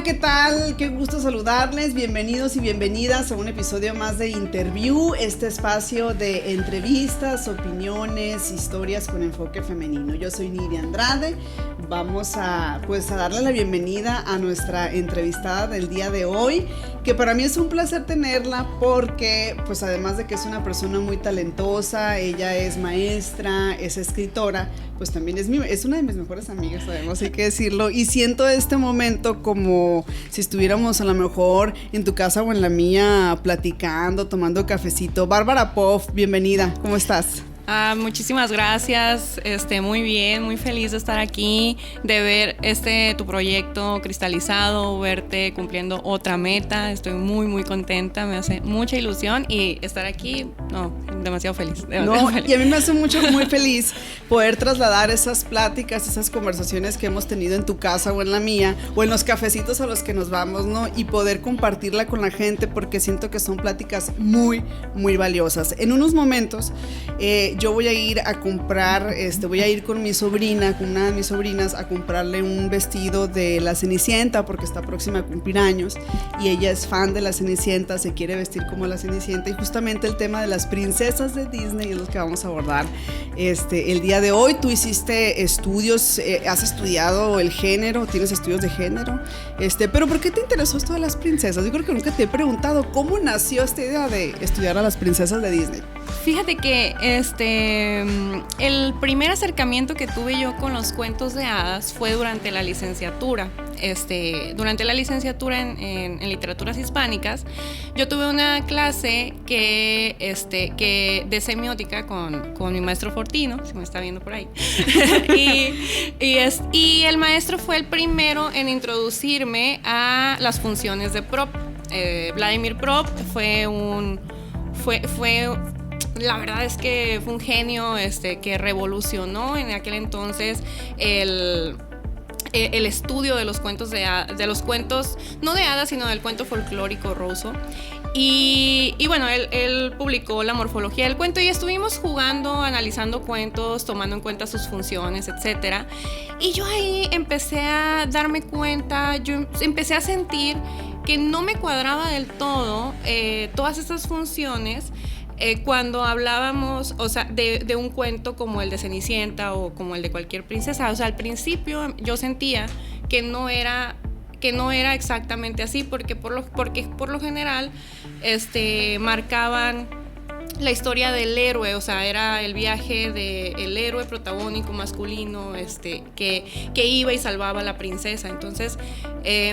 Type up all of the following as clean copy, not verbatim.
¿qué tal? Qué gusto saludarles. Bienvenidos y bienvenidas a un episodio más de Interview, este espacio de entrevistas, opiniones, historias con enfoque femenino. Yo soy Nidia Andrade. Vamos a darle la bienvenida a nuestra entrevistada del día de hoy, que para mí es un placer tenerla porque, pues además de que es una persona muy talentosa, ella es maestra, es escritora, pues también es una de mis mejores amigas, además hay que decirlo, y siento este momento como si estuviéramos a lo mejor en tu casa o en la mía platicando, tomando cafecito. Bárbara Poff, bienvenida, ¿cómo estás? Muchísimas gracias, muy bien, muy feliz de estar aquí, de ver tu proyecto cristalizado, verte cumpliendo otra meta. Estoy muy contenta, me hace mucha ilusión y estar aquí, demasiado feliz. Y a mí me hace muy feliz poder trasladar esas pláticas, esas conversaciones que hemos tenido en tu casa o en la mía, o en los cafecitos a los que nos vamos, ¿no? Y poder compartirla con la gente, porque siento que son pláticas muy valiosas. En unos momentos, yo voy a ir a comprar, voy a ir con mi sobrina, con una de mis sobrinas, a comprarle un vestido de la Cenicienta, porque está próxima a cumplir años, y ella es fan de la Cenicienta, se quiere vestir como la Cenicienta, y justamente el tema de las princesas de Disney es lo que vamos a abordar el día de hoy. Tú hiciste estudios, has estudiado el género, tienes estudios de género, pero ¿por qué te interesó esto de las princesas? Yo creo que nunca te he preguntado cómo nació esta idea de estudiar a las princesas de Disney. Fíjate que el primer acercamiento que tuve yo con los cuentos de hadas fue durante la licenciatura. Durante la licenciatura en literaturas hispánicas, yo tuve una clase que de semiótica con mi maestro Fortino, si me está viendo por ahí. y el maestro fue el primero en introducirme a las funciones de Prop. Vladimir Prop fue la verdad es que fue un genio que revolucionó en aquel entonces el estudio de los cuentos de los cuentos, no de hadas, sino del cuento folclórico ruso. Y bueno, él publicó la morfología del cuento y estuvimos jugando, analizando cuentos, tomando en cuenta sus funciones, etc. Y yo ahí empecé a darme cuenta, yo empecé a sentir que no me cuadraba del todo todas estas funciones. Cuando hablábamos, o sea, de un cuento como el de Cenicienta o como el de cualquier princesa, o sea, al principio yo sentía que no era exactamente así, porque por lo general marcaban la historia del héroe, o sea, era el viaje del héroe protagónico masculino que iba y salvaba a la princesa. Entonces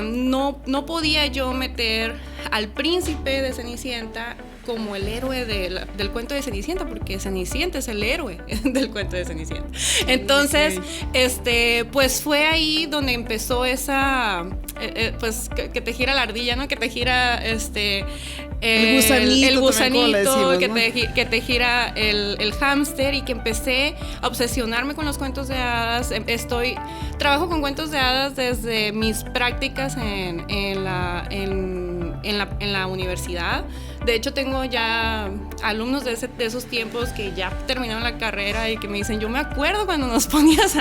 no podía yo meter al príncipe de Cenicienta como el héroe del cuento de Cenicienta, porque Cenicienta es el héroe del cuento de Cenicienta. Entonces, pues fue ahí donde empezó esa, pues que te gira la ardilla, ¿no? Que te gira el gusanito, que te gira el hámster, y que empecé a obsesionarme con los cuentos de hadas. Trabajo con cuentos de hadas desde mis prácticas en la universidad. De hecho, tengo ya alumnos de esos tiempos que ya terminaron la carrera y que me dicen, yo me acuerdo cuando nos ponías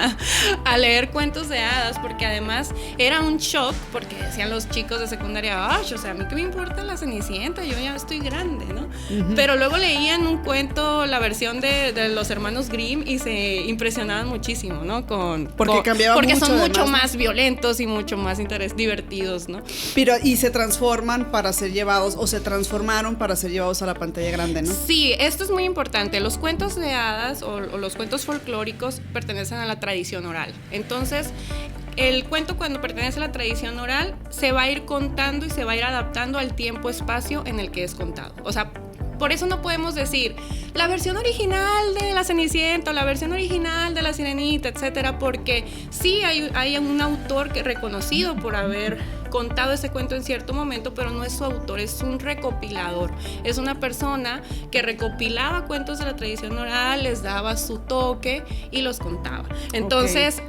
a leer cuentos de hadas, porque además era un shock, porque decían los chicos de secundaria, o sea, a mí qué me importa la Cenicienta, yo ya estoy grande, ¿no? Uh-huh. Pero luego leían un cuento, la versión de los hermanos Grimm, y se impresionaban muchísimo, ¿no? Porque son mucho más violentos y mucho más divertidos, ¿no? Pero, y se transforman para ser llevados, o se transformaron para ser llevados a la pantalla grande, ¿no? Sí, esto es muy importante. Los cuentos de hadas o los cuentos folclóricos pertenecen a la tradición oral. Entonces, el cuento, cuando pertenece a la tradición oral, se va a ir contando y se va a ir adaptando al tiempo-espacio en el que es contado. O sea, por eso no podemos decir la versión original de la Cenicienta o la versión original de la Sirenita, etcétera, porque sí hay un autor reconocido por haber contado ese cuento en cierto momento, pero no es su autor, es un recopilador. Es una persona que recopilaba cuentos de la tradición oral, les daba su toque y los contaba. Entonces,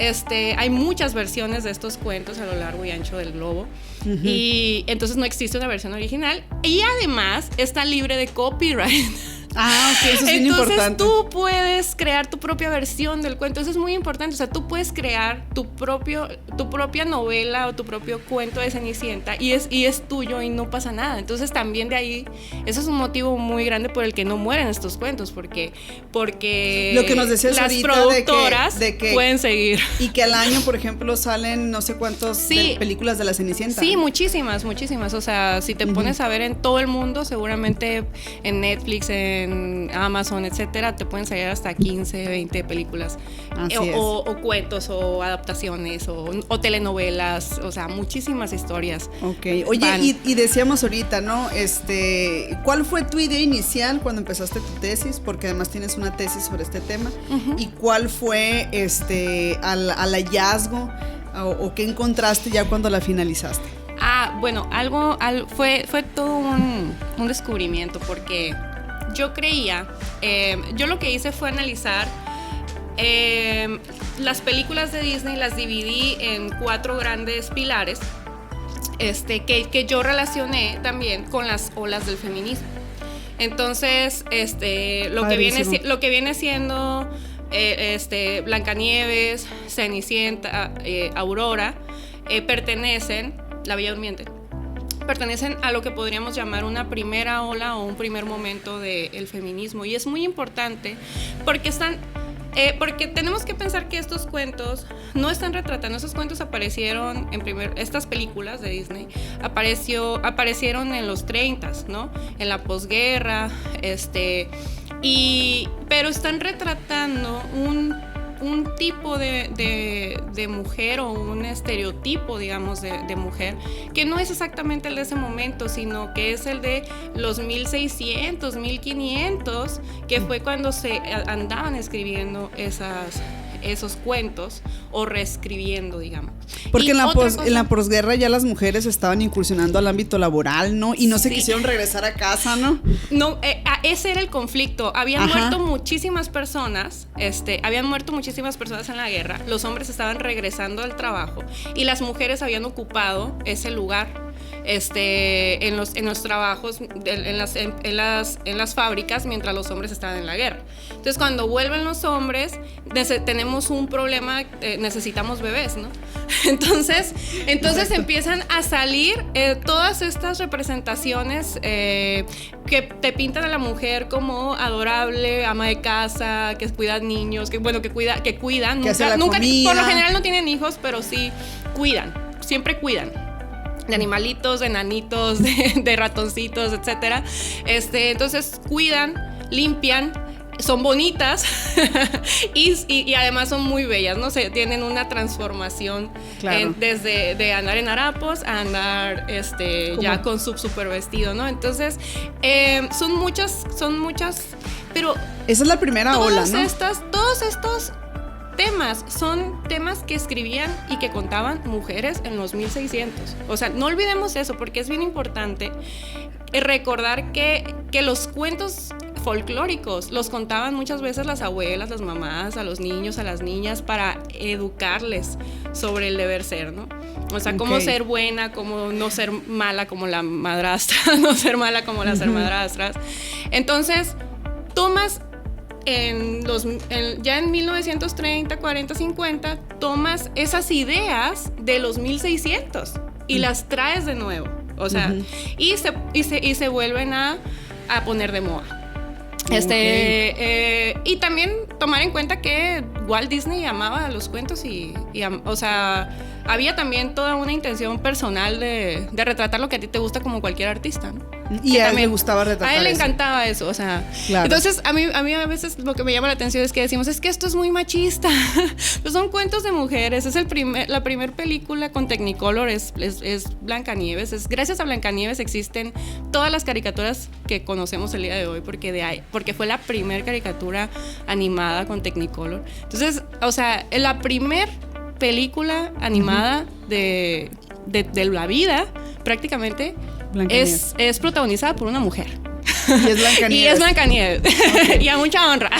hay muchas versiones de estos cuentos a lo largo y ancho del globo. Uh-huh. Y entonces no existe una versión original, y además está libre de copyright. Ok, eso es bien Entonces importante. tú puedes crear tu propia versión del cuento. Eso es muy importante. O sea, tú puedes crear tu propia novela o tu propio cuento de Cenicienta y es tuyo y no pasa nada. Entonces también de ahí, eso es un motivo muy grande por el que no mueren estos cuentos, porque lo que nos decías las ahorita productoras de que pueden seguir. Y que al año, por ejemplo, salen no sé cuántos películas de la Cenicienta. Sí, muchísimas. O sea, si te pones a ver en todo el mundo, seguramente en Netflix, en Amazon, etcétera, te pueden salir hasta 15, 20 películas. O cuentos, o adaptaciones, o telenovelas, o sea, muchísimas historias. Ok. Oye, y decíamos ahorita, ¿no? ¿Cuál fue tu idea inicial cuando empezaste tu tesis? Porque además tienes una tesis sobre este tema. ¿Y cuál fue al hallazgo o qué encontraste ya cuando la finalizaste? Bueno, fue todo un descubrimiento, porque yo creía, yo lo que hice fue analizar las películas de Disney, las dividí en 4 grandes pilares que yo relacioné también con las olas del feminismo. Entonces, lo que viene siendo Blancanieves, Cenicienta, Aurora, La Bella Durmiente, pertenecen a lo que podríamos llamar una primera ola o un primer momento del feminismo. Y es muy importante porque porque tenemos que pensar que estos cuentos no están retratando. Esos cuentos aparecieron estas películas de Disney aparecieron en los 30s, ¿no? En la posguerra, pero están retratando un tipo de mujer, o un estereotipo, digamos, de mujer, que no es exactamente el de ese momento, sino que es el de los 1600, 1500, que fue cuando se andaban escribiendo esos cuentos, o reescribiendo, digamos. Porque en la posguerra ya las mujeres estaban incursionando al ámbito laboral, ¿no? Y no se quisieron regresar a casa, ¿no? No, ese era el conflicto. Habían muerto muchísimas personas, en la guerra. Los hombres estaban regresando al trabajo y las mujeres habían ocupado ese lugar en los trabajos, en las fábricas, mientras los hombres estaban en la guerra. Entonces, cuando vuelven los hombres, tenemos un problema, necesitamos bebés, ¿no? Entonces empiezan a salir todas estas representaciones que te pintan a la mujer como adorable, ama de casa, que cuida niños, que cuidan, que nunca por lo general no tienen hijos, pero sí cuidan, siempre cuidan de animalitos, de enanitos, de ratoncitos, etcétera. Entonces cuidan, limpian, son bonitas y además son muy bellas, ¿no? Tienen una transformación, claro, desde de andar en harapos a andar ya con su super vestido, ¿no? Entonces son muchas, pero esa es la primera ola, ¿no? Todos estos temas son temas que escribían y que contaban mujeres en los 1600. O sea, no olvidemos eso, porque es bien importante recordar que los cuentos folclóricos los contaban muchas veces las abuelas, las mamás, a los niños, a las niñas, para educarles sobre el deber ser, ¿no? O sea, cómo ser buena, cómo no ser mala como la madrastra, no ser mala como las hermadrastras. Entonces, tomas ya en 1930, 40, 50, tomas esas ideas de los 1600 y las traes de nuevo. O sea, y se vuelven a poner de moda. Y también tomar en cuenta que Walt Disney amaba los cuentos o sea, había también toda una intención personal de retratar lo que a ti te gusta como cualquier artista, ¿no? Y a él le gustaba retratar eso. A él le eso. encantaba eso, o sea. Claro. Entonces, a mí a veces lo que me llama la atención es que decimos, es que esto es muy machista. Pues son cuentos de mujeres. Es la primera película con Technicolor, es Blancanieves. Gracias a Blancanieves existen todas las caricaturas que conocemos el día de hoy, porque fue la primera caricatura animada con Technicolor. Entonces, o sea, la primera película animada de la vida, prácticamente, es protagonizada por una mujer. Y es Blancanieves. Y es Blancanieves. Okay. Y a mucha honra.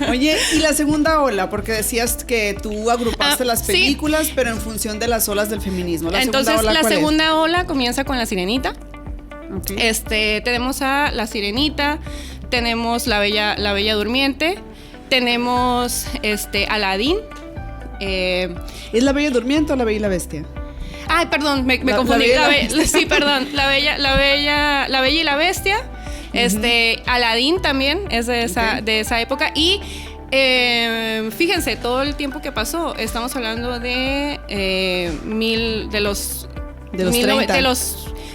Oye, y la segunda ola, porque decías que tú agrupaste las películas, pero en función de las olas del feminismo. Entonces, la segunda ola comienza con La Sirenita. Okay. Tenemos a La Sirenita, tenemos la Bella Durmiente, tenemos Aladín. ¿Es la Bella Durmiente o la Bella y la Bestia? Ay, perdón, me confundí. Sí, perdón. La Bella y la Bestia. Aladín también es de esa época. Y fíjense, todo el tiempo que pasó, estamos hablando de los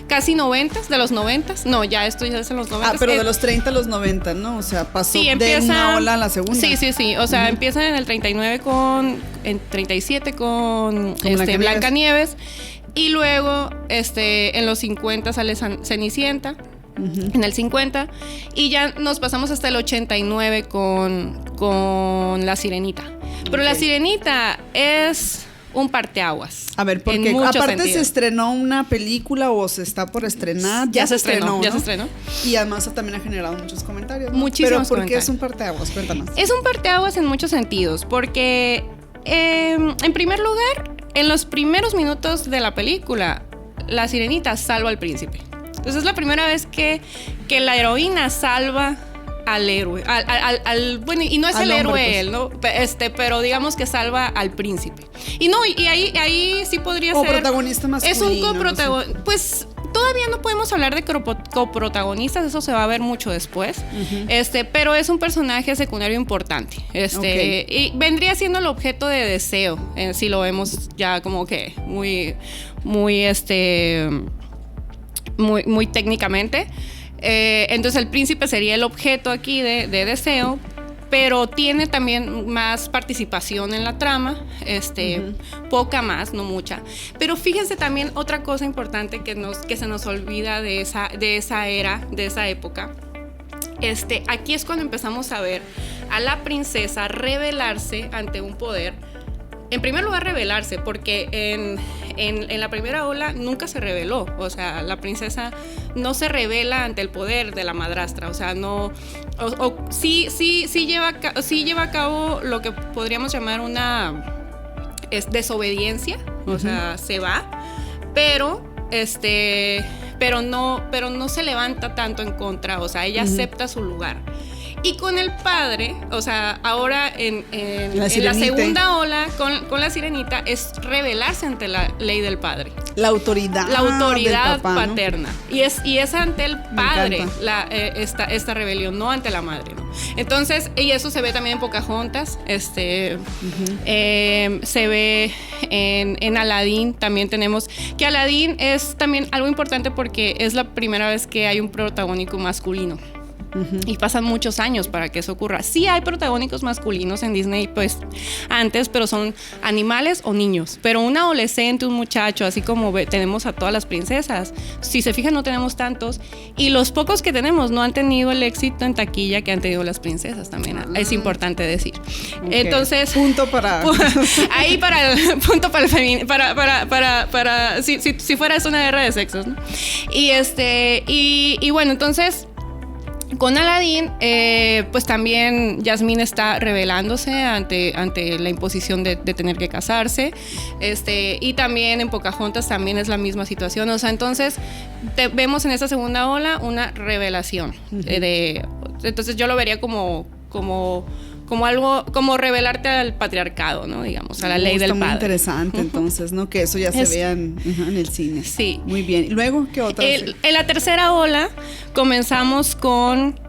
casi 90, de los 90. No, ya esto ya es en los 90. Pero de los 30 a los 90, ¿no? O sea, pasó de una ola a la segunda. Sí. O sea, empieza en el 39 en 37 con Blancanieves. Y luego, en los 50 sale Cenicienta. En el 50. Y ya nos pasamos hasta el 89 con La Sirenita. Pero La Sirenita es un parteaguas. A ver, porque aparte se estrenó una película o se está por estrenar. Ya se estrenó. Y además también ha generado muchos comentarios, ¿no? Muchísimos. Pero ¿por qué es un parteaguas? Cuéntanos. Es un parteaguas en muchos sentidos, porque en primer lugar, en los primeros minutos de la película, La Sirenita salva al príncipe. Entonces es la primera vez que la heroína salva al héroe, bueno, y no es el héroe pues. Él, ¿no? Pero digamos que salva al príncipe. Y ahí sí podría ser. O protagonista masculino. Es un coprotagonista. No sé. Pues todavía no podemos hablar de coprotagonistas, eso se va a ver mucho después. Pero es un personaje secundario importante. Y vendría siendo el objeto de deseo, si lo vemos ya como que muy técnicamente. Entonces el príncipe sería el objeto aquí de deseo, pero tiene también más participación en la trama, poca más, no mucha. Pero fíjense también otra cosa importante que se nos olvida de esa era, de esa época. Aquí es cuando empezamos a ver a la princesa rebelarse ante un poder. En primer lugar, rebelarse, porque en la primera ola nunca se rebeló. O sea, la princesa no se rebela ante el poder de la madrastra. O sea, no. Sí lleva a cabo lo que podríamos llamar una desobediencia. O sea, se va, pero no se levanta tanto en contra. O sea, ella acepta su lugar. Y con el padre, o sea, ahora en la segunda ola con la Sirenita es rebelarse ante la ley del padre. La autoridad del papá, ¿no? paterna. Y es ante el padre esta rebelión, no ante la madre, ¿no? Entonces, y eso se ve también en Pocahontas, se ve en Aladín. También tenemos que Aladín es también algo importante porque es la primera vez que hay un protagónico masculino. Y pasan muchos años para que eso ocurra. Sí hay protagónicos masculinos en Disney, pues antes, pero son animales o niños. Pero un adolescente, un muchacho, así como tenemos a todas las princesas, si se fijan no tenemos tantos. Y los pocos que tenemos no han tenido el éxito en taquilla que han tenido las princesas también. Es importante decir. Okay. Entonces, punto para ahí para el punto para el femenino, para si fuera es una guerra de sexos, ¿no? Y bueno, entonces con Aladín, pues también Jasmine está rebelándose ante la imposición de tener que casarse. Y también en Pocahontas también es la misma situación. O sea, entonces vemos en esta segunda ola una revelación. Entonces yo lo vería como algo, como rebelarte al patriarcado, ¿no? Digamos, a la ley del padre. Muy interesante, entonces, ¿no? Que eso ya se vea en el cine. Sí. Muy bien. ¿Y luego qué otra? En la tercera ola comenzamos con,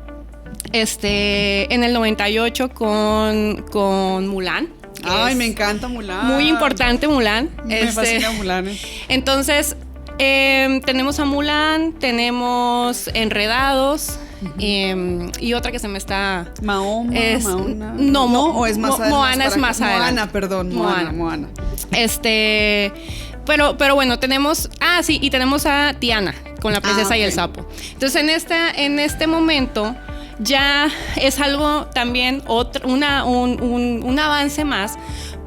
en el 98 con Mulan. Ay, me encanta Mulan. Muy importante Mulan. Me fascina Mulan. Entonces, tenemos a Mulan, tenemos Enredados. Y otra que se me está... Moana. ¿O es más adelante? Moana es más adelante. Moana. Pero bueno, tenemos... y tenemos a Tiana con la princesa y el sapo. Entonces en este momento ya es algo también un avance más,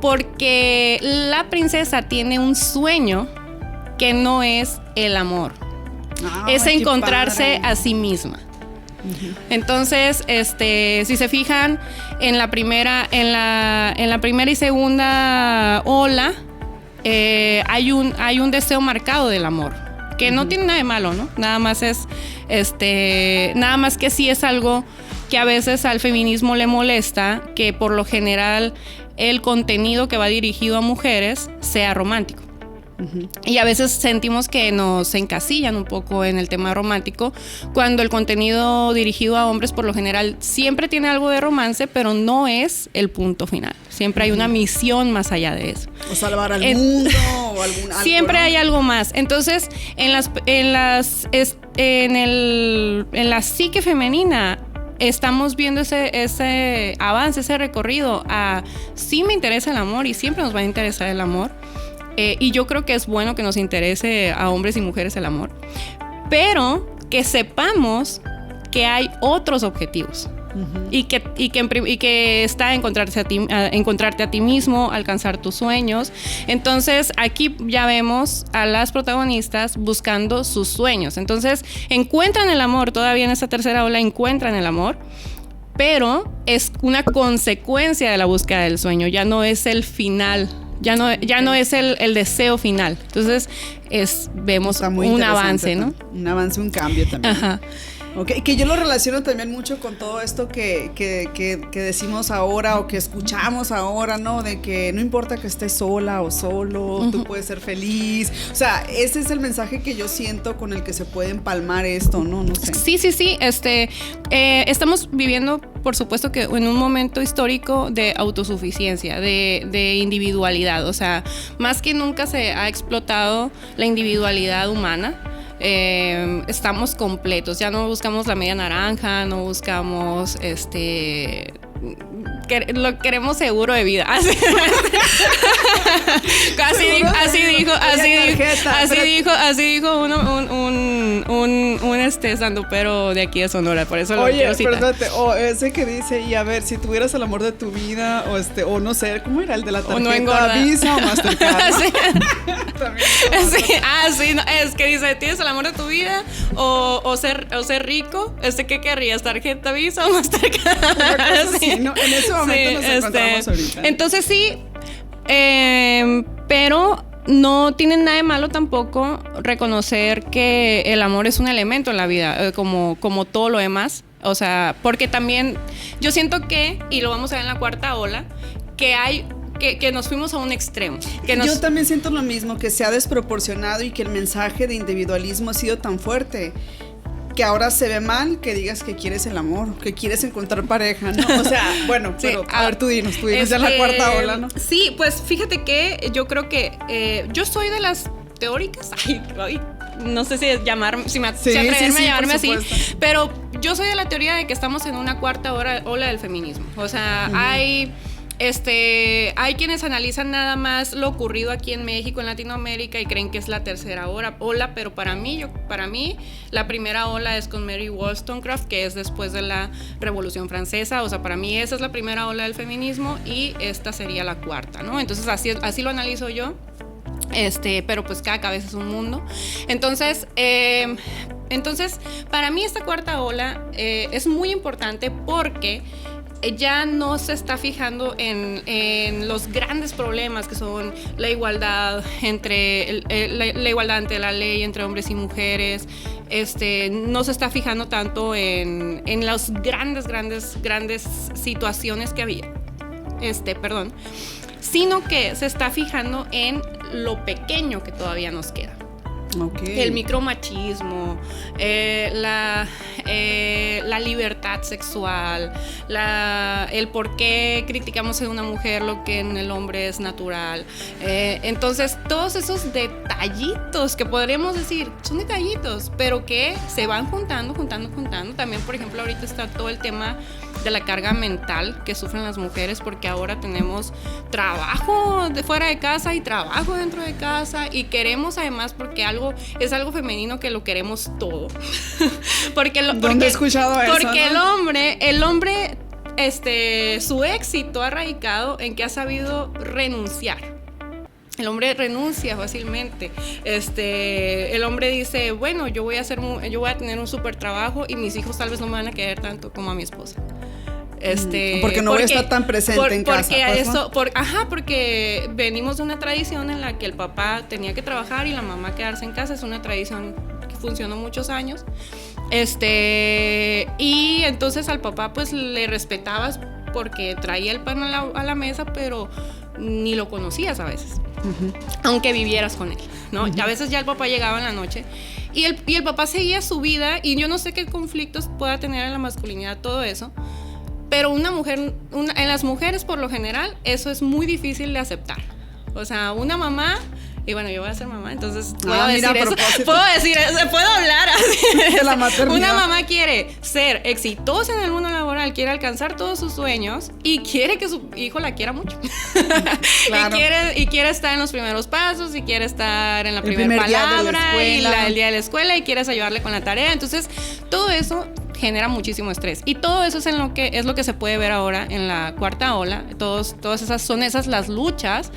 porque la princesa tiene un sueño que no es el amor. Es encontrarse a sí misma. Entonces, si se fijan en la primera y segunda ola, hay un deseo marcado del amor, que no tiene nada de malo, ¿no? Nada más que sí es algo que a veces al feminismo le molesta que por lo general el contenido que va dirigido a mujeres sea romántico. Y a veces sentimos que nos encasillan un poco en el tema romántico, cuando el contenido dirigido a hombres por lo general siempre tiene algo de romance, pero no es el punto final. Siempre hay una misión más allá de eso. O salvar al mundo o algún algo. Siempre hay algo más. Entonces, en la psique femenina estamos viendo ese avance, ese recorrido a sí me interesa el amor y siempre nos va a interesar el amor. Y yo creo que es bueno que nos interese a hombres y mujeres el amor, pero que sepamos que hay otros objetivos. Y que está encontrarte a ti mismo, alcanzar tus sueños. Entonces aquí ya vemos a las protagonistas buscando sus sueños. Entonces encuentran el amor, todavía en esta tercera ola encuentran el amor, pero es una consecuencia de la búsqueda del sueño, ya no es el final. Ya no es el deseo final. Entonces vemos un avance, ¿no? Un avance, un cambio también. Ajá. Okay, que yo lo relaciono también mucho con todo esto que decimos ahora o que escuchamos ahora, ¿no? De que no importa que estés sola o solo, tú puedes ser feliz. O sea, ese es el mensaje que yo siento con el que se puede empalmar esto, ¿no? No sé. Sí. Estamos viviendo, por supuesto, que en un momento histórico de autosuficiencia, de individualidad. O sea, más que nunca se ha explotado la individualidad humana. Estamos completos, ya no buscamos la media naranja, no buscamos lo queremos seguro de vida. Así dijo un estandupero de aquí de Sonora, por eso lo quiero citar. Perdónate, ese que dice, y a ver, si tuvieras el amor de tu vida, o no sé, ¿cómo era el de la tarjeta? Visa o Mastercard, ¿no? Sí, no, es que dice, ¿tienes el amor de tu vida o ser rico? ¿Qué querrías? ¿Tarjeta Visa o Mastercard? Sí, no, en ese momento nos encontramos ahorita. Entonces sí, pero no tiene nada de malo tampoco reconocer que el amor es un elemento en la vida, como todo lo demás. O sea, porque también yo siento que, y lo vamos a ver en la cuarta ola, que nos fuimos a un extremo. Yo también siento lo mismo, que se ha desproporcionado y que el mensaje de individualismo ha sido tan fuerte que ahora se ve mal que digas que quieres el amor, que quieres encontrar pareja, ¿no? O sea, bueno, sí, pero a ver, tú dinos ya en la cuarta ola, ¿no? Sí, pues fíjate que yo creo que yo soy de las teóricas, no sé si atreverme a llamarme así, pero yo soy de la teoría de que estamos en una cuarta ola del feminismo. O sea, hay quienes analizan nada más lo ocurrido aquí en México, en Latinoamérica, y creen que es la tercera ola, pero para mí la primera ola es con Mary Wollstonecraft, que es después de la Revolución Francesa. O sea, para mí esa es la primera ola del feminismo y esta sería la cuarta, ¿no? Entonces así lo analizo yo. Pero pues cada cabeza es un mundo. Entonces, para mí esta cuarta ola es muy importante porque ya no se está fijando en los grandes problemas que son la igualdad la igualdad ante la ley entre hombres y mujeres. No se está fijando tanto en las grandes situaciones que había. Sino que se está fijando en lo pequeño que todavía nos queda. Okay. El micromachismo, la libertad sexual, el por qué criticamos en una mujer lo que en el hombre es natural. Entonces, todos esos detallitos que podríamos decir son detallitos, pero que se van juntando. También, por ejemplo, ahorita está todo el tema de la carga mental que sufren las mujeres, porque ahora tenemos trabajo fuera de casa y trabajo dentro de casa, y queremos además, porque es algo femenino, que lo queremos todo. ¿Dónde he escuchado eso? Porque ¿no? el hombre su éxito ha radicado en que ha sabido renunciar. El hombre renuncia fácilmente. El hombre dice, bueno, yo voy a tener un súper trabajo y mis hijos tal vez no me van a querer tanto como a mi esposa. Porque no voy a estar tan presente en casa. Porque venimos de una tradición en la que el papá tenía que trabajar y la mamá quedarse en casa. Es una tradición que funcionó muchos años. Y entonces al papá pues le respetabas porque traía el pan a la mesa, pero ni lo conocías a veces, aunque vivieras con él, ¿no? Y a veces ya el papá llegaba en la noche y el papá seguía su vida, y yo no sé qué conflictos pueda tener en la masculinidad todo eso, pero una mujer, en las mujeres por lo general, eso es muy difícil de aceptar. O sea, una mamá, y bueno, yo voy a ser mamá, entonces puedo decir eso, puedo hablar así. De la maternidad. Una mamá quiere ser exitosa en el mundo laboral, quiere alcanzar todos sus sueños y quiere que su hijo la quiera mucho. Claro. y quiere estar en los primeros pasos, y quiere estar en la primera palabra, y el día de la escuela, y quieres ayudarle con la tarea. Entonces, todo eso genera muchísimo estrés, y todo eso es lo que se puede ver ahora en la cuarta ola. Todas esas son las luchas,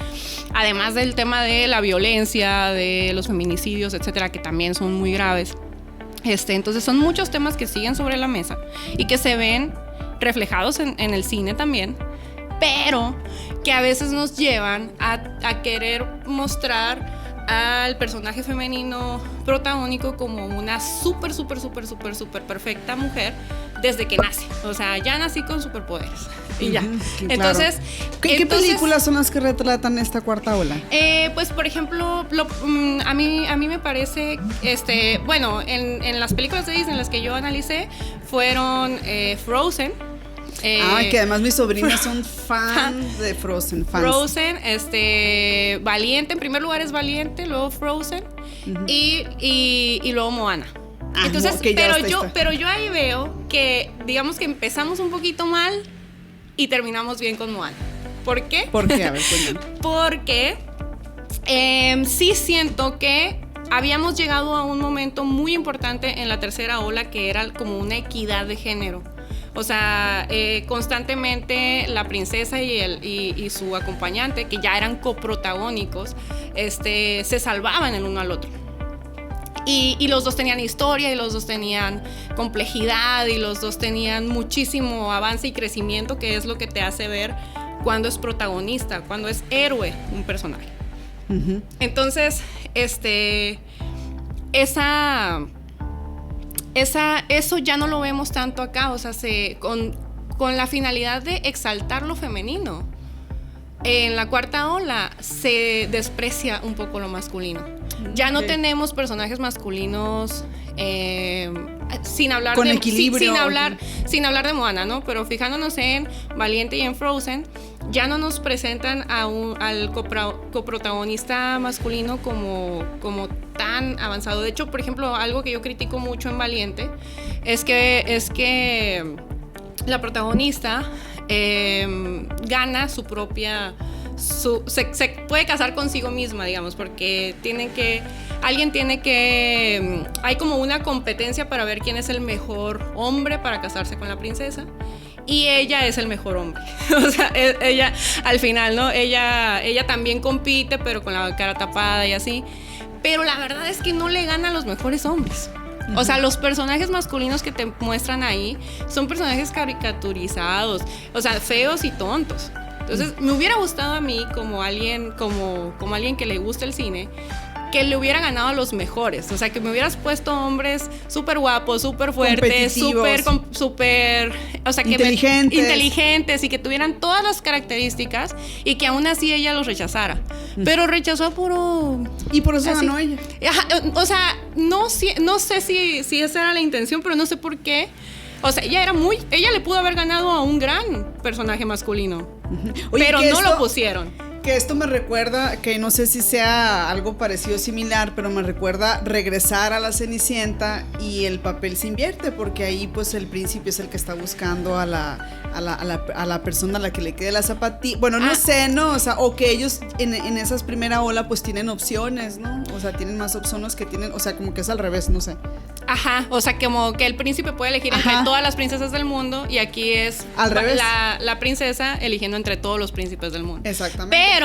además del tema de la violencia, de los feminicidios, etcétera, que también son muy graves. Entonces son muchos temas que siguen sobre la mesa y que se ven reflejados en el cine también, pero que a veces nos llevan a querer mostrar al personaje femenino protagónico como una súper perfecta mujer desde que nace. O sea, ya nací con superpoderes y ya. Claro. Entonces, ¿Qué películas son las que retratan esta cuarta ola? Pues, por ejemplo, a mí me parece, bueno, en las películas de Disney en las que yo analicé fueron Frozen. Que además mis sobrinas son fans de Frozen. Frozen, Valiente, en primer lugar es Valiente, luego Frozen, y luego Moana. Entonces, pero yo ahí veo que, digamos que empezamos un poquito mal y terminamos bien con Moana. ¿Por qué? ¿Por qué? A ver, cuéntame. Porque sí siento que habíamos llegado a un momento muy importante en la tercera ola, que era como una equidad de género. O sea, constantemente la princesa y su acompañante, que ya eran coprotagónicos, se salvaban el uno al otro. Y los dos tenían historia, y los dos tenían complejidad, y los dos tenían muchísimo avance y crecimiento, que es lo que te hace ver cuando es protagonista, cuando es héroe un personaje. Entonces, eso ya no lo vemos tanto acá. O sea, con la finalidad de exaltar lo femenino, en la cuarta ola se desprecia un poco lo masculino. Ya no tenemos personajes masculinos sin hablar con de equilibrio. Sin hablar de Moana, ¿no? Pero fijándonos en Valiente y en Frozen, ya no nos presentan al coprotagonista masculino como tan avanzado. De hecho, por ejemplo, algo que yo critico mucho en Valiente es que la protagonista gana su propia... se puede casar consigo misma, digamos, porque hay como una competencia para ver quién es el mejor hombre para casarse con la princesa, y ella es el mejor hombre. O sea, ella al final, ¿no? Ella también compite, pero con la cara tapada y así. Pero la verdad es que no le gana a los mejores hombres. O sea, los personajes masculinos que te muestran ahí son personajes caricaturizados, o sea, feos y tontos. Entonces, me hubiera gustado a mí, como alguien que le gusta el cine, que le hubiera ganado a los mejores. O sea, que me hubieras puesto hombres súper guapos, súper fuertes, súper, o sea, que inteligentes, y que tuvieran todas las características, y que aún así ella los rechazara. Pero rechazó a puro... Y por eso ganó ella. O sea, no sé si esa era la intención, pero no sé por qué. O sea, ella le pudo haber ganado a un gran personaje masculino. Oye, pero no lo pusieron. Que esto me recuerda, que no sé si sea algo parecido o similar, pero me recuerda regresar a la Cenicienta, y el papel se invierte, porque ahí pues el príncipe es el que está buscando a la persona a la que le quede la zapatilla. Bueno, no sé, ¿no? O sea, o que ellos en esas primera ola pues tienen opciones, ¿no? O sea, tienen más opciones que tienen, o sea, como que es al revés, no sé. Ajá, o sea, como que el príncipe puede elegir entre todas las princesas del mundo, y aquí es al revés. La princesa eligiendo entre todos los príncipes del mundo. Exactamente.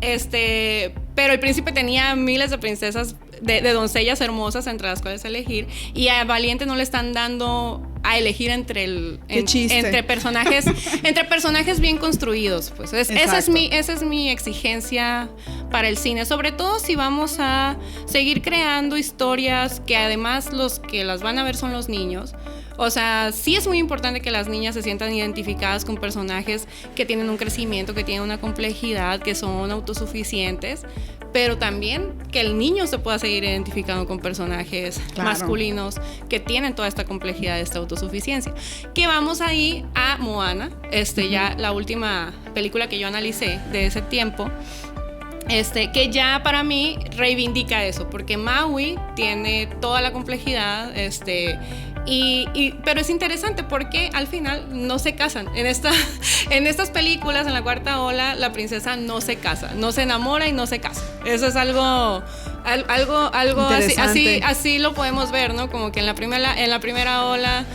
Pero el príncipe tenía miles de princesas de doncellas hermosas entre las cuales elegir, y a Valiente no le están dando a elegir entre personajes bien construidos, pues. Esa es mi exigencia para el cine, sobre todo si vamos a seguir creando historias que además los que las van a ver son los niños. O sea, sí es muy importante que las niñas se sientan identificadas con personajes que tienen un crecimiento, que tienen una complejidad, que son autosuficientes, pero también que el niño se pueda seguir identificando con personajes masculinos que tienen toda esta complejidad, esta autosuficiencia. Que vamos ahí a Moana, ya la última película que yo analicé de ese tiempo, que ya para mí reivindica eso, porque Maui tiene toda la complejidad, pero es interesante porque al final no se casan. En estas películas, en La Cuarta Ola, la princesa no se casa, no se enamora y no se casa. Eso es algo así lo podemos ver, ¿no? Como que en la primera ola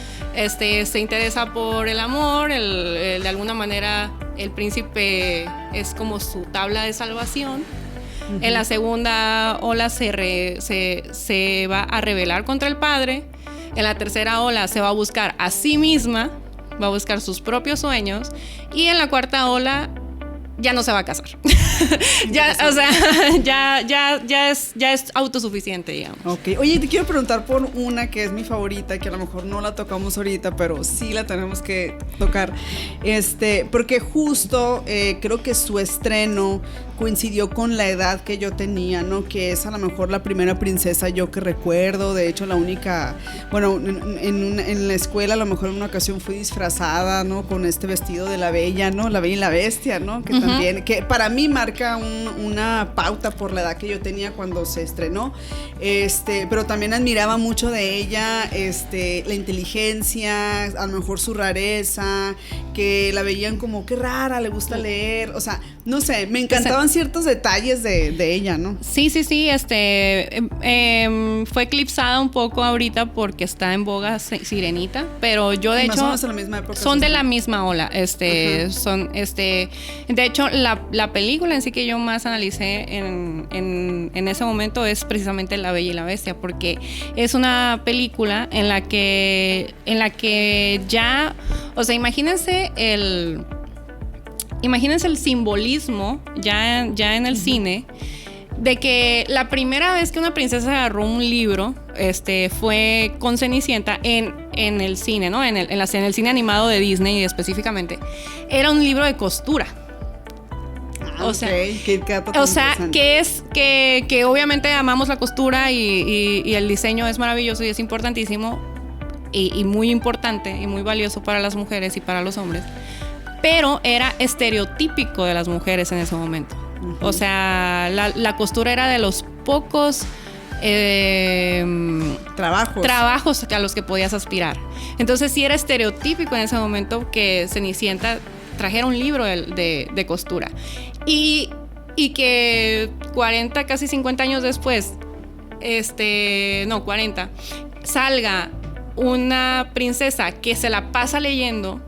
se interesa por el amor, de alguna manera el príncipe es como su tabla de salvación. Uh-huh. En la segunda ola se va a rebelar contra el padre. En la tercera ola se va a buscar a sí misma, va a buscar sus propios sueños, y en la cuarta ola ya no se va a casar. ya es autosuficiente, digamos. Ok. Oye, te quiero preguntar por una que es mi favorita, que a lo mejor no la tocamos ahorita, pero sí la tenemos que tocar. Porque justo creo que su estreno coincidió con la edad que yo tenía, ¿no? Que es a lo mejor la primera princesa yo que recuerdo. De hecho, la única, bueno, en la escuela a lo mejor en una ocasión fui disfrazada, ¿no? Con este vestido de la Bella, ¿no? La Bella y la Bestia, ¿no? Que también, que para mí marca una pauta por la edad que yo tenía cuando se estrenó. Pero también admiraba mucho de ella, la inteligencia, a lo mejor su rareza, que la veían como qué rara, le gusta leer, o sea, no sé, me encantaban ciertos detalles de ella, ¿no? Sí, fue eclipsada un poco ahorita porque está en boga Sirenita, pero yo de hecho son, la misma época, son de la misma ola, de hecho la película en sí que yo más analicé en ese momento es precisamente La Bella y la Bestia, porque es una película en la que ya, o sea, imagínense el simbolismo ya en el cine de que la primera vez que una princesa agarró un libro fue con Cenicienta en el cine, ¿no? En el cine animado de Disney específicamente. Era un libro de costura. O sea, que obviamente amamos la costura y el diseño es maravilloso y es importantísimo y muy importante y muy valioso para las mujeres y para los hombres, pero era estereotípico de las mujeres en ese momento. Uh-huh. O sea, la costura era de los pocos trabajos a los que podías aspirar. Entonces sí era estereotípico en ese momento que Cenicienta trajera un libro de costura. Y que 40, casi 50 años después, 40, salga una princesa que se la pasa leyendo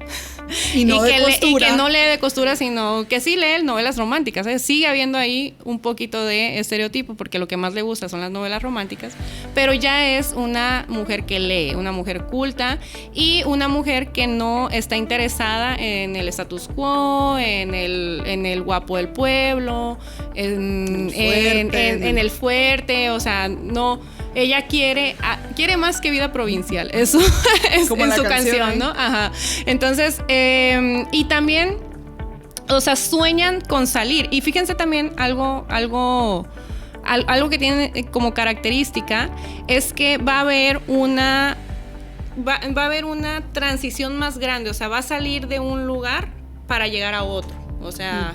y que no lee de costura, sino que sí lee novelas románticas, ¿eh? Sigue habiendo ahí un poquito de estereotipo, porque lo que más le gusta son las novelas románticas, pero ya es una mujer que lee, una mujer culta y una mujer que no está interesada en el status quo, en el guapo del pueblo, en el fuerte, o sea, no. Ella quiere más que vida provincial. Eso es como en su canción, ¿no? Ajá. Entonces, y también, o sea, sueñan con salir. Y fíjense también algo que tiene como característica es que va a haber una transición más grande. O sea, va a salir de un lugar para llegar a otro. O sea,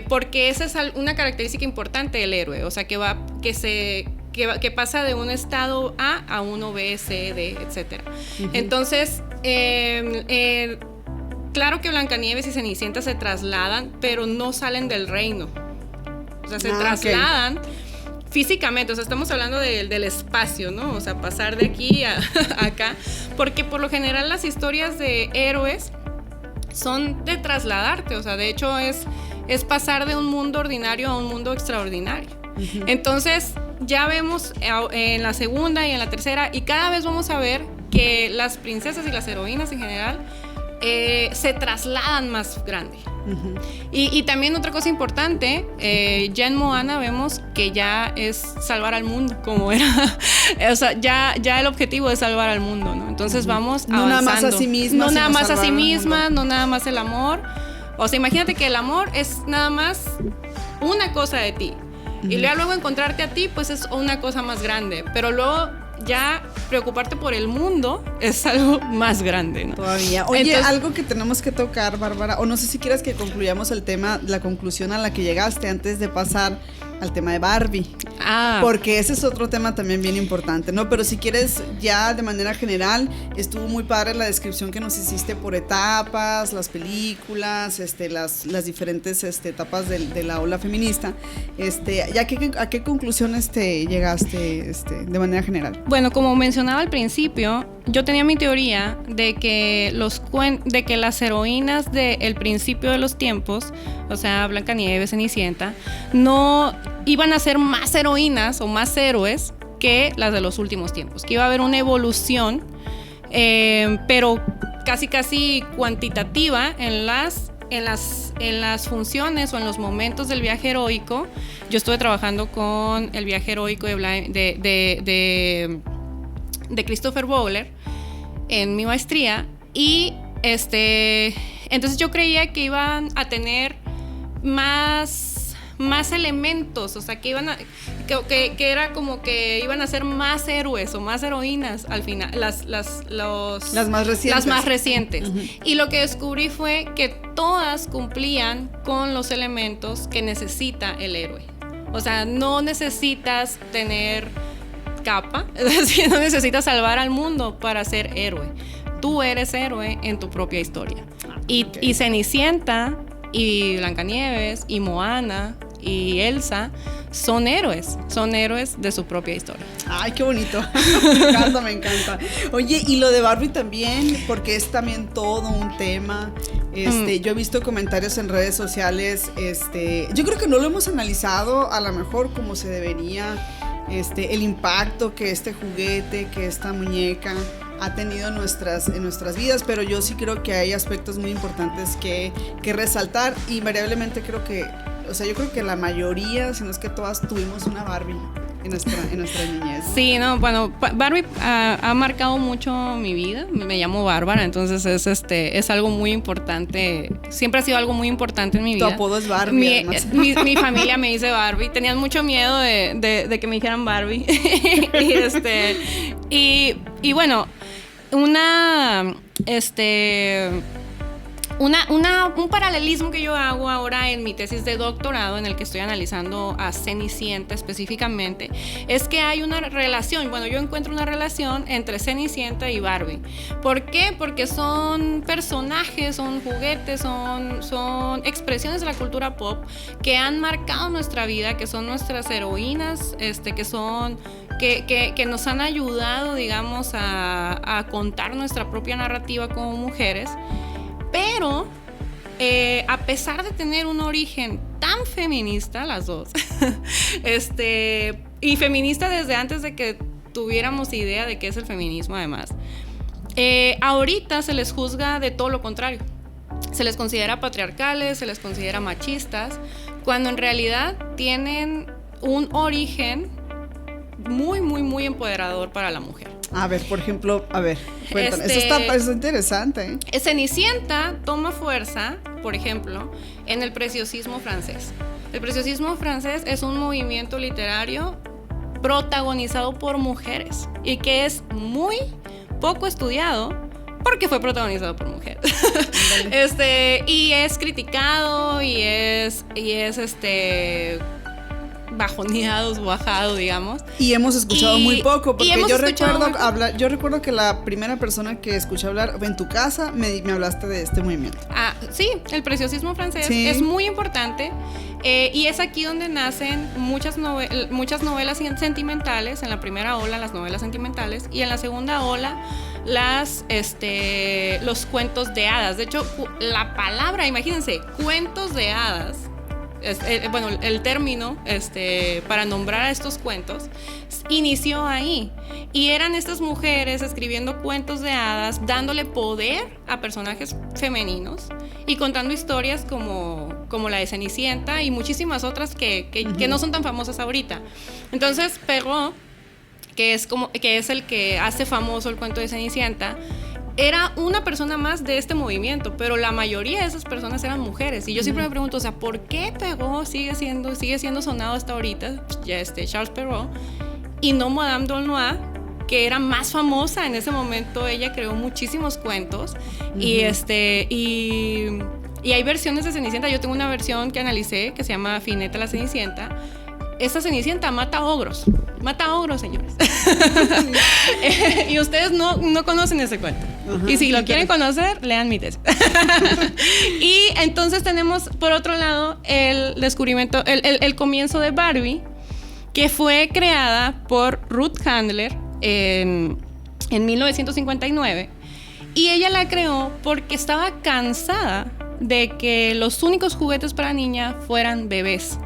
porque esa es una característica importante del héroe, o sea, que pasa de un estado A a uno B, C, D, etc. Uh-huh. Entonces, claro que Blancanieves y Cenicienta se trasladan, pero no salen del reino. O sea, se trasladan físicamente, o sea, estamos hablando del espacio, ¿no? O sea, pasar de aquí a acá, porque por lo general las historias de héroes son de trasladarte, o sea, de hecho es pasar de un mundo ordinario a un mundo extraordinario. Entonces ya vemos en la segunda y en la tercera, y cada vez vamos a ver que las princesas y las heroínas en general se trasladan más grande. Y también otra cosa importante, ya en Moana vemos que ya es salvar al mundo, como era, o sea, ya el objetivo es salvar al mundo, ¿no? Entonces vamos avanzando. No nada más a sí misma. No nada más a sí misma, no nada más el amor. O sea, imagínate que el amor es nada más una cosa de ti. Y luego encontrarte a ti, pues es una cosa más grande. Pero luego ya preocuparte por el mundo es algo más grande, ¿no? Todavía. Oye, entonces, algo que tenemos que tocar, Bárbara, o no sé si quieres que concluyamos el tema, la conclusión a la que llegaste antes de pasar al tema de Barbie. Porque ese es otro tema también bien importante, ¿no? Pero si quieres, ya de manera general, estuvo muy padre la descripción que nos hiciste por etapas, las películas, las diferentes etapas de la ola feminista. ¿Ya ¿a qué conclusión llegaste de manera general? Bueno, como mencionaba al principio, yo tenía mi teoría de que las heroínas del principio de los tiempos, o sea, Blancanieves, Cenicienta, no iban a ser más heroínas o más héroes que las de los últimos tiempos, que iba a haber una evolución, pero casi cuantitativa en las funciones o en los momentos del viaje heroico. Yo estuve trabajando con el viaje heroico de Christopher Bowler en mi maestría, y entonces yo creía que iban a tener más elementos, o sea, que era como que iban a ser más héroes o más heroínas al final, las más recientes. Y lo que descubrí fue que todas cumplían con los elementos que necesita el héroe. O sea, no necesitas tener capa, es decir, no necesitas salvar al mundo para ser héroe. Tú eres héroe en tu propia historia. Y Cenicienta y Blancanieves y Moana y Elsa son héroes de su propia historia. Ay, qué bonito. Me encanta. Oye, y lo de Barbie también, porque es también todo un tema. Yo he visto comentarios en redes sociales, yo creo que no lo hemos analizado a lo mejor como se debería, el impacto que este juguete, que esta muñeca ha tenido en nuestras vidas, pero yo sí creo que hay aspectos muy importantes que resaltar. Invariablemente creo que, o sea, yo creo que la mayoría, si no es que todas, tuvimos una Barbie en nuestra niñez, ¿no? Sí, no, bueno, Barbie ha marcado mucho mi vida. Me llamo Bárbara, entonces es algo muy importante. Siempre ha sido algo muy importante en mi vida. Tu apodo es Barbie, mi familia me dice Barbie. Tenían mucho miedo de que me dijeran Barbie. y bueno, un paralelismo que yo hago ahora en mi tesis de doctorado, en el que estoy analizando a Cenicienta específicamente, es que hay una relación, bueno, yo encuentro una relación entre Cenicienta y Barbie. ¿Por qué? Porque son personajes, son juguetes, son expresiones de la cultura pop que han marcado nuestra vida, que son nuestras heroínas, que nos han ayudado, digamos, a contar nuestra propia narrativa como mujeres. Pero a pesar de tener un origen tan feminista, las dos, y feminista desde antes de que tuviéramos idea de qué es el feminismo, además, ahorita se les juzga de todo lo contrario. Se les considera patriarcales, se les considera machistas, cuando en realidad tienen un origen muy, muy, muy empoderador para la mujer. A ver, por ejemplo, cuéntame. Eso está interesante, ¿eh? Cenicienta toma fuerza, por ejemplo, en el preciosismo francés. El preciosismo francés es un movimiento literario protagonizado por mujeres y que es muy poco estudiado porque fue protagonizado por mujeres. Y es criticado y es bajoneados, bajado, digamos. Y hemos escuchado muy poco, porque yo recuerdo que la primera persona que escuché hablar en tu casa me hablaste de este movimiento. Sí, el preciosismo francés es muy importante, y es aquí donde nacen muchas novelas sentimentales. En la primera ola, las novelas sentimentales, y en la segunda ola, los cuentos de hadas. De hecho, la palabra, imagínense, cuentos de hadas, bueno, el término para nombrar a estos cuentos inició ahí. Y eran estas mujeres escribiendo cuentos de hadas, dándole poder a personajes femeninos y contando historias como la de Cenicienta y muchísimas otras que no son tan famosas ahorita. Entonces, Perrault, que es el que hace famoso el cuento de Cenicienta, era una persona más de este movimiento, pero la mayoría de esas personas eran mujeres. Y yo siempre me pregunto, o sea, ¿por qué Perrault sigue siendo sonado hasta ahorita, Charles Perrault, y no Madame d'Aulnoy, que era más famosa en ese momento? Ella creó muchísimos cuentos y hay versiones de Cenicienta. Yo tengo una versión que analicé que se llama Finetta la Cenicienta. Esta Cenicienta mata ogros, señores. Y ustedes no conocen ese cuento. Y si lo quieren conocer, lean mi tesis. Y entonces tenemos, por otro lado, el descubrimiento, el comienzo de Barbie, que fue creada por Ruth Handler en 1959. Y ella la creó porque estaba cansada de que los únicos juguetes para niña fueran bebés.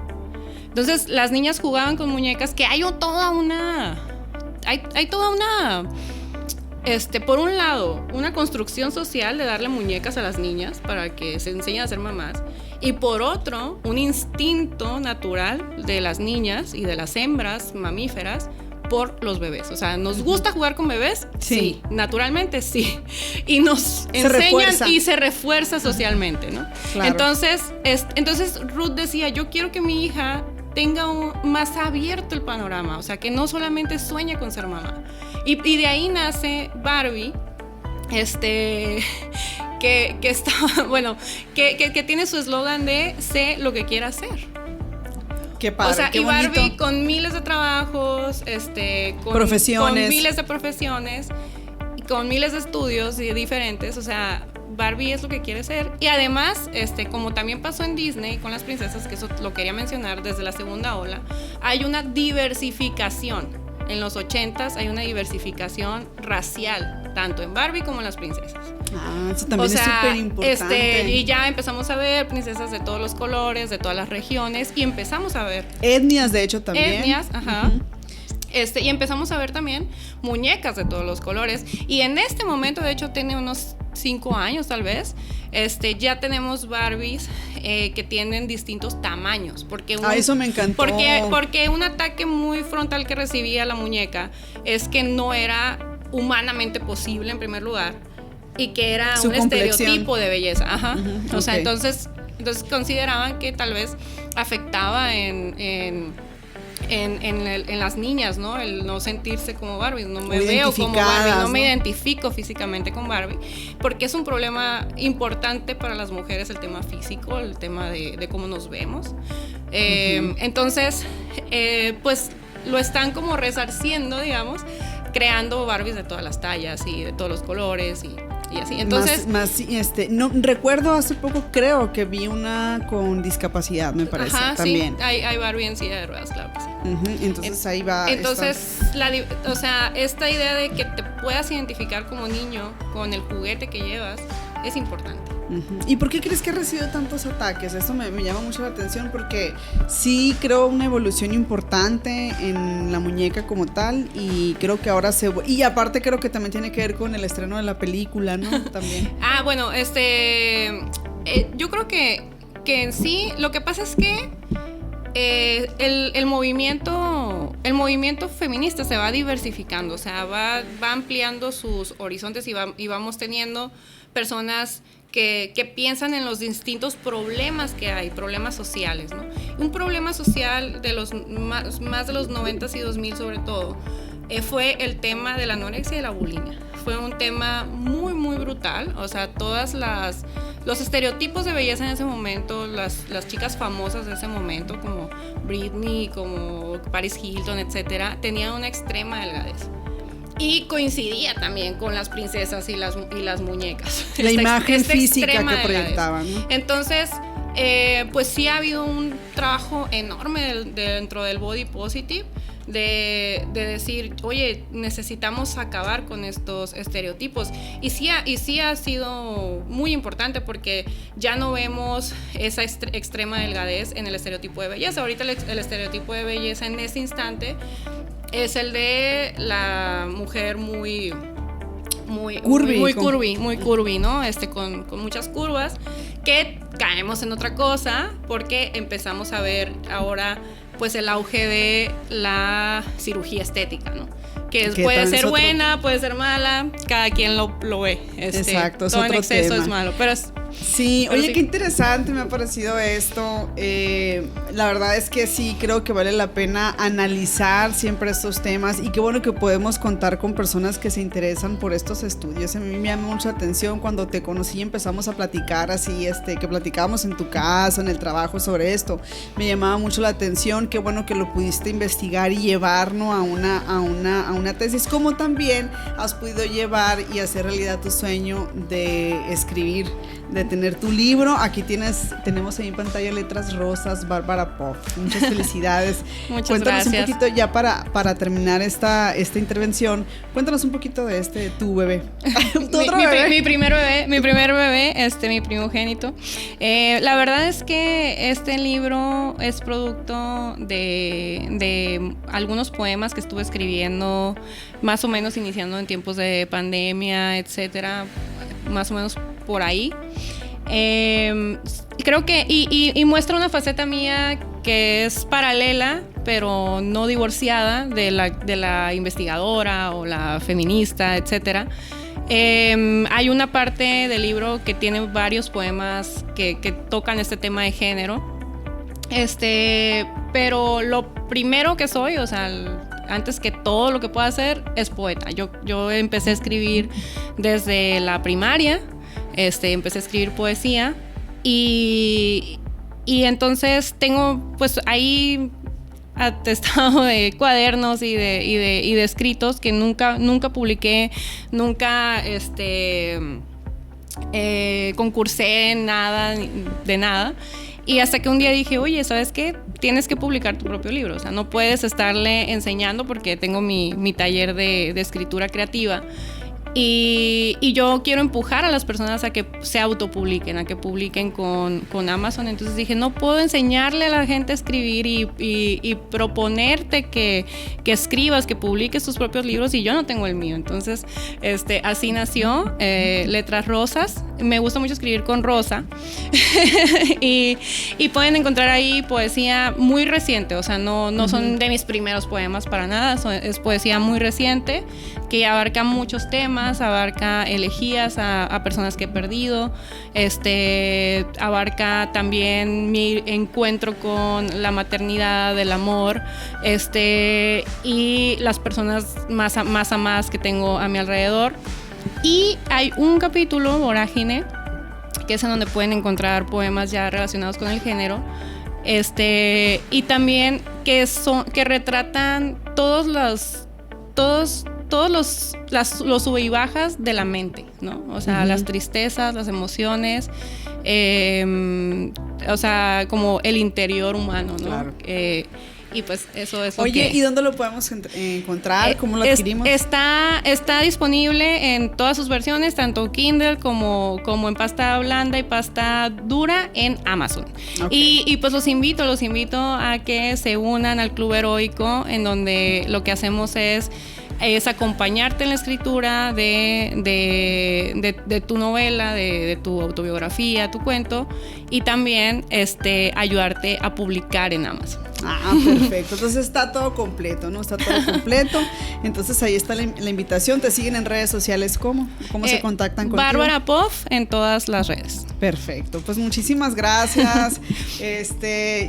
Entonces las niñas jugaban con muñecas, que hay toda una por un lado, una construcción social de darle muñecas a las niñas para que se enseñen a ser mamás, y por otro, un instinto natural de las niñas y de las hembras mamíferas por los bebés. O sea, ¿nos gusta jugar con bebés? Sí, naturalmente sí. Y nos enseñan y se refuerza socialmente, ¿no? Claro. Entonces Ruth decía, yo quiero que mi hija tenga más abierto el panorama, o sea, que no solamente sueña con ser mamá. Y de ahí nace Barbie, que tiene su eslogan de sé lo que quiera hacer. Qué padre, o sea, qué y bonito. Barbie con miles de trabajos, profesiones. Con miles de profesiones, y con miles de estudios diferentes. O sea, Barbie es lo que quiere ser. Y además, como también pasó en Disney con las princesas, que eso lo quería mencionar desde la segunda ola, hay una diversificación. En los 80s hay una diversificación racial, tanto en Barbie como en las princesas. Eso también es súper importante. Y ya empezamos a ver princesas de todos los colores, de todas las regiones, y empezamos a ver etnias, de hecho, también. Etnias, ajá. Y empezamos a ver también muñecas de todos los colores. Y en este momento, de hecho, tiene unos 5 años tal vez, ya tenemos Barbies que tienen distintos tamaños. Porque eso me encantó. Porque un ataque muy frontal que recibía la muñeca es que no era humanamente posible, en primer lugar, y que era un estereotipo de belleza. Ajá. O sea, entonces consideraban que tal vez afectaba en las niñas, ¿no? El no sentirse como Barbie, no me veo como Barbie, no me identifico físicamente con Barbie, porque es un problema importante para las mujeres, el tema físico, el tema de cómo nos vemos. Entonces, pues lo están como resarciendo, digamos, creando Barbies de todas las tallas y de todos los colores y así. Entonces, no recuerdo, hace poco creo que vi una con discapacidad, me parece. Ajá, también. Sí, hay Barbie en silla de ruedas, claro que sí. Entonces ahí va. Entonces, esta idea de que te puedas identificar como niño con el juguete que llevas es importante. ¿Y por qué crees que ha recibido tantos ataques? Esto me llama mucho la atención, porque sí creo una evolución importante en la muñeca como tal, y creo que ahora y aparte creo que también tiene que ver con el estreno de la película, ¿no? También. Bueno, yo creo que en sí lo que pasa es que el movimiento feminista se va diversificando, o sea, va ampliando sus horizontes y vamos teniendo personas que piensan en los distintos problemas que hay, problemas sociales, ¿no? Un problema social de los más de los 90s y 2000 sobre todo, fue el tema de la anorexia y la bulimia. Fue un tema muy, muy brutal, o sea, los estereotipos de belleza en ese momento, las chicas famosas de ese momento, como Britney, como Paris Hilton, etcétera, tenían una extrema delgadez. Y coincidía también con las princesas y las muñecas. La imagen física que proyectaban, ¿no? Entonces, pues sí ha habido un trabajo enorme dentro del body positive, de decir, oye, necesitamos acabar con estos estereotipos. Y sí ha sido muy importante porque ya no vemos esa extrema delgadez en el estereotipo de belleza. Ahorita el estereotipo de belleza en este instante es el de la mujer muy curvy, ¿no? Con muchas curvas, que caemos en otra cosa porque empezamos a ver ahora pues el auge de la cirugía estética, ¿no? Que puede ser buena, puede ser mala, cada quien lo ve. Exacto, es todo otro en exceso tema. Es malo, Sí, oye, qué interesante me ha parecido esto. La verdad es que sí, creo que vale la pena analizar siempre estos temas y qué bueno que podemos contar con personas que se interesan por estos estudios. A mí me llama mucha atención cuando te conocí y empezamos a platicar así, que platicábamos en tu casa, en el trabajo sobre esto. Me llamaba mucho la atención, qué bueno que lo pudiste investigar y llevarnos a una tesis, como también has podido llevar y hacer realidad tu sueño de escribir, de tener tu libro. Aquí tenemos ahí en pantalla letras rosas, Bárbara Poff. Muchas felicidades. Muchas Cuéntanos gracias. un poquito ya para terminar esta intervención. Cuéntanos un poquito de tu bebé. Mi primer bebé, mi primogénito. La verdad es que este libro es producto de algunos poemas que estuve escribiendo, más o menos iniciando en tiempos de pandemia, etcétera, más o menos por ahí. Creo que y muestra una faceta mía que es paralela pero no divorciada de la investigadora o la feminista, etcétera. Hay una parte del libro que tiene varios poemas que tocan este tema de género, pero lo primero que soy, o sea, antes que todo lo que puedo hacer, es poeta. Yo empecé a escribir desde la primaria. Empecé a escribir poesía y entonces tengo pues ahí atestado de cuadernos y de escritos que nunca publiqué, nunca concursé en nada, de nada. Y hasta que un día dije, oye, ¿sabes qué? Tienes que publicar tu propio libro. O sea, no puedes estarle enseñando porque tengo mi taller de escritura creativa. Y yo quiero empujar a las personas a que se autopubliquen, a que publiquen con Amazon. Entonces dije, no puedo enseñarle a la gente a escribir y proponerte que escribas, que publiques tus propios libros y yo no tengo el mío. Entonces, así nació Letras Rosas. Me gusta mucho escribir con rosa y pueden encontrar ahí poesía muy reciente. O sea, no son de mis primeros poemas para nada. Es poesía muy reciente que abarca muchos temas. Abarca elegías a personas que he perdido, abarca también mi encuentro con la maternidad, el amor, y las personas más amadas que tengo a mi alrededor. Y hay un capítulo, Vorágine, que es en donde pueden encontrar poemas ya relacionados con el género, y también que retratan todos los sube y bajas de la mente, ¿no? O sea, las tristezas, las emociones, o sea, como el interior humano, ¿no? Claro. Y pues eso es lo Oye, que... ¿y dónde lo podemos encontrar? ¿Cómo lo adquirimos? Está disponible en todas sus versiones, tanto Kindle como en pasta blanda y pasta dura en Amazon. Okay. Y pues los invito a que se unan al Club Heroico, en donde lo que hacemos es acompañarte en la escritura de tu novela, de tu autobiografía, tu cuento, y también ayudarte a publicar en Amazon. Perfecto. Entonces está todo completo, ¿no? Está todo completo. Entonces ahí está la invitación. ¿Te siguen en redes sociales? ¿Cómo se contactan contigo? Bárbara Poff en todas las redes. Perfecto. Pues muchísimas gracias.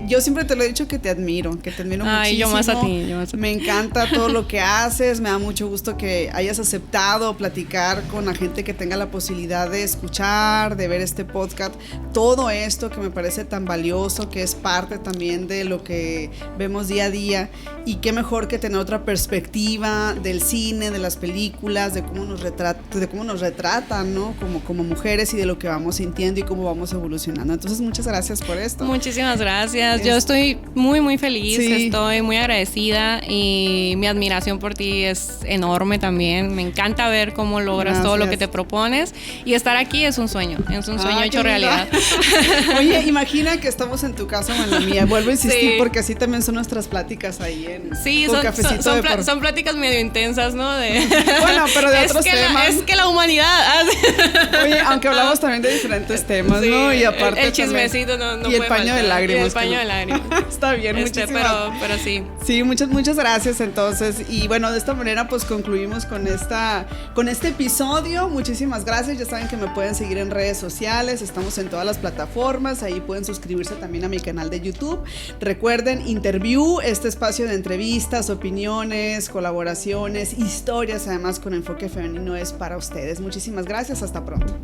Yo siempre te lo he dicho que te admiro muchísimo. Yo más a ti. Me encanta todo lo que haces. Me da mucho gusto que hayas aceptado platicar con la gente que tenga la posibilidad de escuchar, de ver este podcast. Todo esto que me parece tan valioso, que es parte también de lo que que vemos día a día, y qué mejor que tener otra perspectiva del cine, de las películas, de cómo nos retratan, ¿no? Como mujeres, y de lo que vamos sintiendo y cómo vamos evolucionando. Entonces, muchas gracias por esto. Muchísimas gracias. Yo estoy muy, muy feliz, sí. Estoy muy agradecida y mi admiración por ti es enorme también. Me encanta ver cómo logras todo lo que te propones, y estar aquí es un sueño hecho realidad. Oye, imagina que estamos en tu casa o en la mía. Vuelvo a insistir, porque así también son nuestras pláticas ahí en son pláticas medio intensas, ¿no? Bueno, pero de otros temas. Es que la humanidad. Oye, aunque hablamos también de diferentes temas, ¿no? Y aparte el chismecito no y el paño de lágrimas. Y el paño de lágrimas. Está bien, muchísimas. Pero sí. Sí, muchas gracias entonces. Y bueno, de esta manera pues concluimos con este episodio. Muchísimas gracias. Ya saben que me pueden seguir en redes sociales. Estamos en todas las plataformas. Ahí pueden suscribirse también a mi canal de YouTube. Recuerden, Interview, este espacio de entrevistas, opiniones, colaboraciones, historias, además con enfoque femenino, es para ustedes. Muchísimas gracias. Hasta pronto.